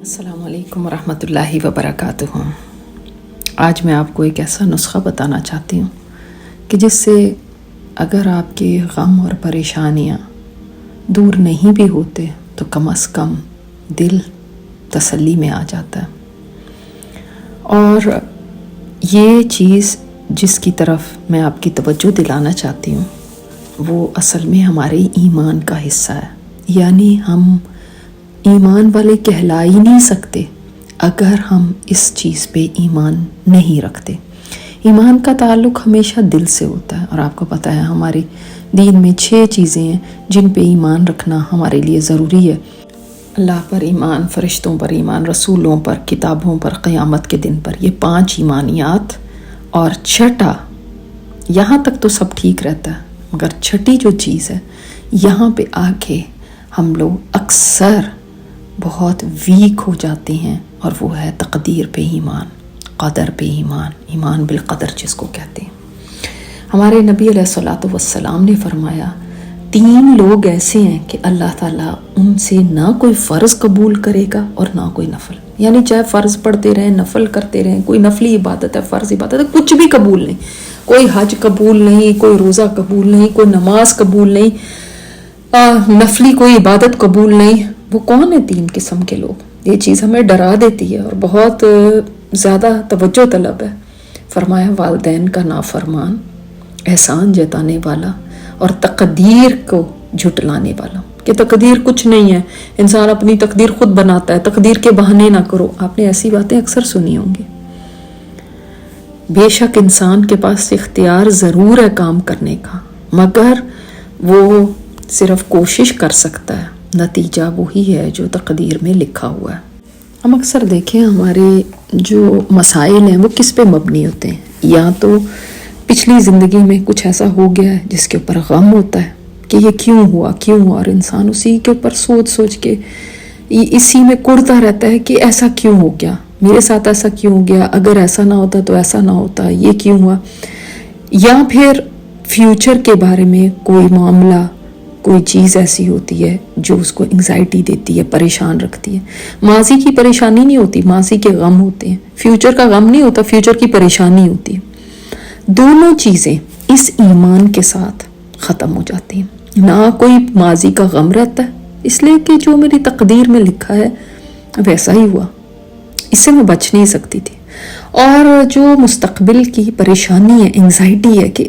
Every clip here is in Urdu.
السلام علیکم ورحمۃ اللہ وبرکاتہ۔ آج میں آپ کو ایک ایسا نسخہ بتانا چاہتی ہوں کہ جس سے اگر آپ کے غم اور پریشانیاں دور نہیں بھی ہوتے تو کم از کم دل تسلی میں آ جاتا ہے۔ اور یہ چیز جس کی طرف میں آپ کی توجہ دلانا چاہتی ہوں وہ اصل میں ہمارے ایمان کا حصہ ہے، یعنی ہم ایمان والے کہلا ہی نہیں سکتے اگر ہم اس چیز پہ ایمان نہیں رکھتے۔ ایمان کا تعلق ہمیشہ دل سے ہوتا ہے، اور آپ کو پتہ ہے ہمارے دین میں 6 چیزیں ہیں جن پہ ایمان رکھنا ہمارے لیے ضروری ہے۔ اللہ پر ایمان، فرشتوں پر ایمان، رسولوں پر، کتابوں پر، قیامت کے دن پر، یہ 5 ایمانیات، اور 6 یہاں تک تو سب ٹھیک رہتا ہے، مگر 6 جو چیز ہے یہاں پہ آ کے ہم لوگ اکثر بہت ویک ہو جاتے ہیں، اور وہ ہے تقدیر پہ ایمان، قدر پہ ایمان، ایمان بالقدر جس کو کہتے ہیں۔ ہمارے نبی علیہ الصلوۃ والسلام نے فرمایا 3 لوگ ایسے ہیں کہ اللہ تعالیٰ ان سے نہ کوئی فرض قبول کرے گا اور نہ کوئی نفل، یعنی چاہے فرض پڑھتے رہیں، نفل کرتے رہیں، کوئی نفلی عبادت ہے، فرض عبادت ہے، کچھ بھی قبول نہیں، کوئی حج قبول نہیں، کوئی روزہ قبول نہیں، کوئی نماز قبول نہیں، نفلی کوئی عبادت قبول نہیں۔ وہ کون ہے 3 قسم کے لوگ؟ یہ چیز ہمیں ڈرا دیتی ہے اور بہت زیادہ توجہ طلب ہے۔ فرمایا والدین کا نافرمان، احسان جتانے والا، اور تقدیر کو جھٹلانے والا، کہ تقدیر کچھ نہیں ہے، انسان اپنی تقدیر خود بناتا ہے، تقدیر کے بہانے نہ کرو۔ آپ نے ایسی باتیں اکثر سنی ہوں گی۔ بے شک انسان کے پاس اختیار ضرور ہے کام کرنے کا، مگر وہ صرف کوشش کر سکتا ہے، نتیجہ وہی ہے جو تقدیر میں لکھا ہوا ہے۔ ہم اکثر دیکھیں ہمارے جو مسائل ہیں وہ کس پہ مبنی ہوتے ہیں، یا تو پچھلی زندگی میں کچھ ایسا ہو گیا ہے جس کے اوپر غم ہوتا ہے کہ یہ کیوں ہوا، اور انسان اسی کے اوپر سوچ کے اسی میں کڑتا رہتا ہے کہ ایسا کیوں ہو گیا، میرے ساتھ ایسا کیوں ہو گیا، اگر ایسا نہ ہوتا تو ایسا نہ ہوتا، یہ کیوں ہوا۔ یا پھر فیوچر کے بارے میں کوئی معاملہ، کوئی چیز ایسی ہوتی ہے جو اس کو انگزائٹی دیتی ہے، پریشان رکھتی ہے۔ ماضی کی پریشانی نہیں ہوتی، ماضی کے غم ہوتے ہیں، فیوچر کا غم نہیں ہوتا، فیوچر کی پریشانی ہوتی ہے۔ دونوں چیزیں اس ایمان کے ساتھ ختم ہو جاتی ہیں۔ نہ کوئی ماضی کا غم رہتا ہے، اس لیے کہ جو میری تقدیر میں لکھا ہے ویسا ہی ہوا، اس سے میں بچ نہیں سکتی تھی۔ اور جو مستقبل کی پریشانی ہے، انگزائٹی ہے کہ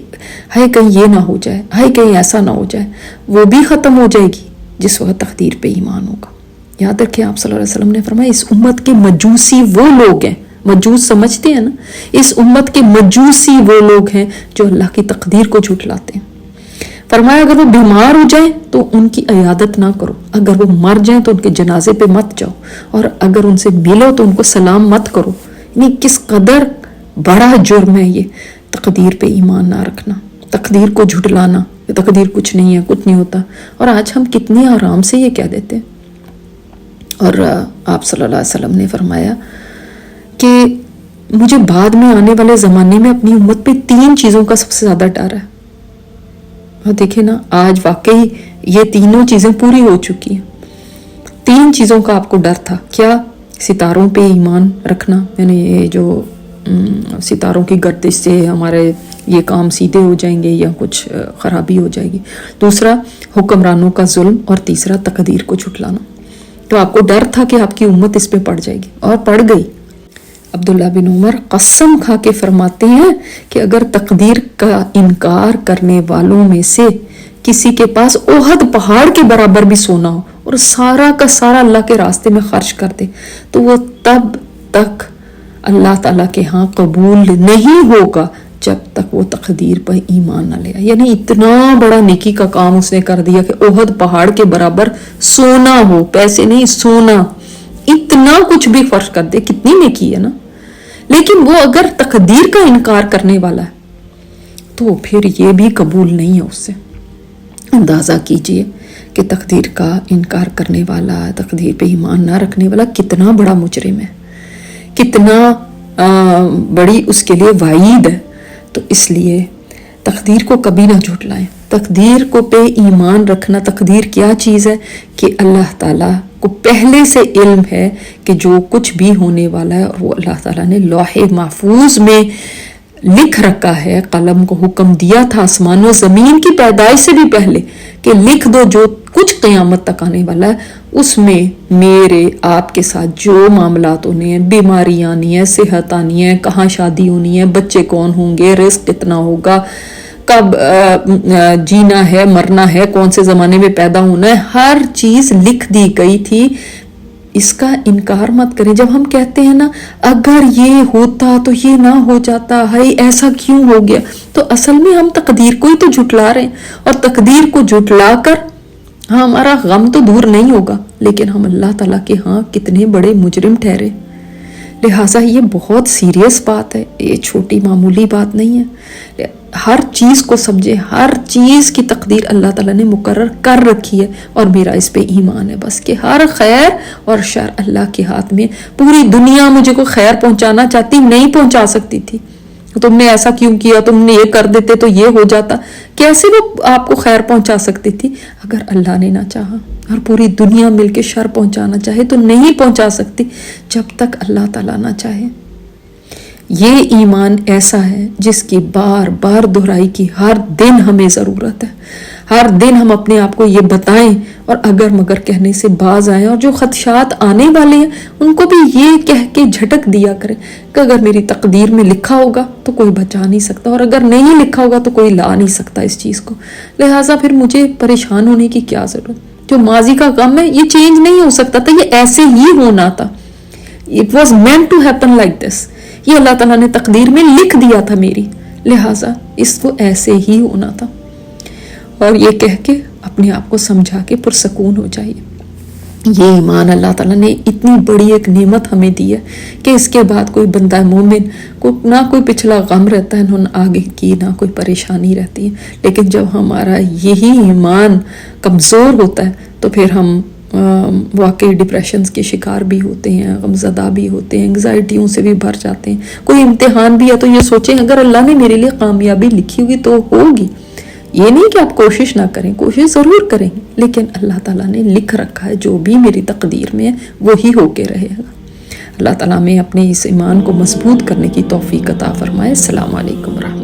ہائے کہیں یہ نہ ہو جائے، ہائے کہیں ایسا نہ ہو جائے، وہ بھی ختم ہو جائے گی جس وقت تقدیر پہ ایمان ہوگا۔ یاد رکھیں آپ صلی اللہ علیہ وسلم نے فرمایا اس امت کے مجوسی وہ لوگ ہیں، مجوس سمجھتے ہیں نا، اس امت کے مجوسی وہ لوگ ہیں جو اللہ کی تقدیر کو جھٹلاتے ہیں۔ فرمایا اگر وہ بیمار ہو جائیں تو ان کی عیادت نہ کرو، اگر وہ مر جائیں تو ان کے جنازے پہ مت جاؤ، اور اگر ان سے ملو تو ان کو سلام مت کرو۔ یعنی کس قدر بڑا جرم ہے یہ تقدیر پہ ایمان نہ رکھنا، تقدیر کو جھٹلانا، تقدیر کچھ نہیں ہے، کچھ نہیں ہوتا۔ اور آج ہم کتنی آرام سے یہ کہہ دیتے ہیں۔ اور آپ صلی اللہ علیہ وسلم نے فرمایا کہ مجھے بعد میں آنے والے زمانے میں اپنی امت پہ 3 چیزوں کا سب سے زیادہ ڈر ہے۔ اور دیکھیں نا آج واقعی یہ تینوں چیزیں پوری ہو چکی ہیں۔ 3 چیزوں کا آپ کو ڈر تھا، کیا؟ ستاروں پہ ایمان رکھنا، یعنی یہ جو ستاروں کی گردش سے ہمارے یہ کام سیدھے ہو جائیں گے یا کچھ خرابی ہو جائے گی۔ دوسرا حکمرانوں کا ظلم، اور تیسرا تقدیر کو جھٹلانا۔ تو آپ کو ڈر تھا کہ آپ کی امت اس پہ پڑ جائے گی، اور پڑ گئی۔ عبداللہ بن عمر قسم کھا کے فرماتے ہیں کہ اگر تقدیر کا انکار کرنے والوں میں سے کسی کے پاس احد پہاڑ کے برابر بھی سونا ہو اور سارا کا سارا اللہ کے راستے میں خرچ کر دے تو وہ تب تک اللہ تعالیٰ کے ہاں قبول نہیں ہوگا جب تک وہ تقدیر پر ایمان نہ لے آئے۔ یعنی اتنا بڑا نیکی کا کام اس نے کر دیا کہ احد پہاڑ کے برابر سونا ہو، پیسے نہیں، سونا، اتنا کچھ بھی خرچ کر دے، کتنی نیکی ہے نا۔ لیکن وہ اگر تقدیر کا انکار کرنے والا ہے تو پھر یہ بھی قبول نہیں ہے اس سے۔ اندازہ کیجئے کہ تقدیر کا انکار کرنے والا، تقدیر پہ ایمان نہ رکھنے والا کتنا بڑا مجرم ہے، کتنا بڑی اس کے لیے وعید ہے۔ تو اس لیے تقدیر کو کبھی نہ جھٹلائیں، تقدیر کو پہ ایمان رکھنا۔ تقدیر کیا چیز ہے کہ اللہ تعالیٰ کو پہلے سے علم ہے کہ جو کچھ بھی ہونے والا ہے، اور وہ اللہ تعالیٰ نے لوح محفوظ میں لکھ رکھا ہے. قلم کو حکم دیا تھا آسمان و زمین کی پیدائش سے بھی پہلے کہ لکھ دو جو کچھ قیامت تک آنے والا ہے. اس میں میرے آپ کے ساتھ جو معاملات ہونے ہیں، بیماریاں آنی ہیں، صحت آنی ہے، کہاں شادی ہونی ہے، بچے کون ہوں گے، رزق کتنا ہوگا، کب جینا ہے، مرنا ہے، کون سے زمانے میں پیدا ہونا ہے، ہر چیز لکھ دی گئی تھی. اس کا انکار مت کریں. جب ہم کہتے ہیں نا اگر یہ ہوتا تو یہ نہ ہو جاتا، ہائی ایسا کیوں ہو گیا، تو اصل میں ہم تقدیر کو ہی تو جھٹلا رہے ہیں. اور تقدیر کو جھٹلا کر ہمارا غم تو دور نہیں ہوگا، لیکن ہم اللہ تعالیٰ کے ہاں کتنے بڑے مجرم ٹھہرے. لہٰذا یہ بہت سیریس بات ہے، یہ چھوٹی معمولی بات نہیں ہے. ہر چیز کو سمجھے، ہر چیز کی تقدیر اللہ تعالیٰ نے مقرر کر رکھی ہے، اور میرا اس پہ ایمان ہے بس کہ ہر خیر اور شر اللہ کے ہاتھ میں. پوری دنیا مجھے کو خیر پہنچانا چاہتی، نہیں پہنچا سکتی تھی. تم نے ایسا کیوں کیا، تم نے یہ کر دیتے تو یہ ہو جاتا. کیسے وہ آپ کو خیر پہنچا سکتی تھی اگر اللہ نے نہ چاہا؟ اور پوری دنیا مل کے شر پہنچانا چاہے تو نہیں پہنچا سکتی جب تک اللہ تعالیٰ نہ چاہے. یہ ایمان ایسا ہے جس کی بار بار دہرائی کی ہر دن ہمیں ضرورت ہے. ہر دن ہم اپنے آپ کو یہ بتائیں اور اگر مگر کہنے سے باز آئیں، اور جو خدشات آنے والے ہیں ان کو بھی یہ کہہ کے جھٹک دیا کریں کہ اگر میری تقدیر میں لکھا ہوگا تو کوئی بچا نہیں سکتا، اور اگر نہیں لکھا ہوگا تو کوئی لا نہیں سکتا اس چیز کو. لہٰذا پھر مجھے پریشان ہونے کی کیا ضرورت؟ جو ماضی کا غم ہے یہ چینج نہیں ہو سکتا تھا، یہ ایسے ہی ہونا تھا. It was meant to happen like this. یہ اللہ تعالیٰ نے تقدیر میں لکھ دیا تھا میری، لہٰذا اس کو ایسے ہی ہونا تھا. اور یہ کہہ کے اپنے آپ کو سمجھا کے پرسکون ہو جائیے. یہ ایمان اللہ تعالیٰ نے اتنی بڑی ایک نعمت ہمیں دی ہے کہ اس کے بعد کوئی بندہ مومن کو نہ کوئی پچھلا غم رہتا ہے، نہ آگے کی نہ کوئی پریشانی رہتی ہے. لیکن جب ہمارا یہی ایمان کمزور ہوتا ہے تو پھر ہم واقعی ڈپریشنز کے شکار بھی ہوتے ہیں، غمزدہ بھی ہوتے ہیں، انگزائٹیوں سے بھی بھر جاتے ہیں. کوئی امتحان بھی ہے تو یہ سوچیں اگر اللہ نے میرے لیے کامیابی لکھی ہوگی تو ہوگی. یہ نہیں کہ آپ کوشش نہ کریں، کوشش ضرور کریں، لیکن اللہ تعالیٰ نے لکھ رکھا ہے جو بھی میری تقدیر میں ہے وہی ہو کے رہے گا. اللہ تعالیٰ میں اپنے اس ایمان کو مضبوط کرنے کی توفیق عطا فرمائے. السلام علیکم ورحمۃ اللہ.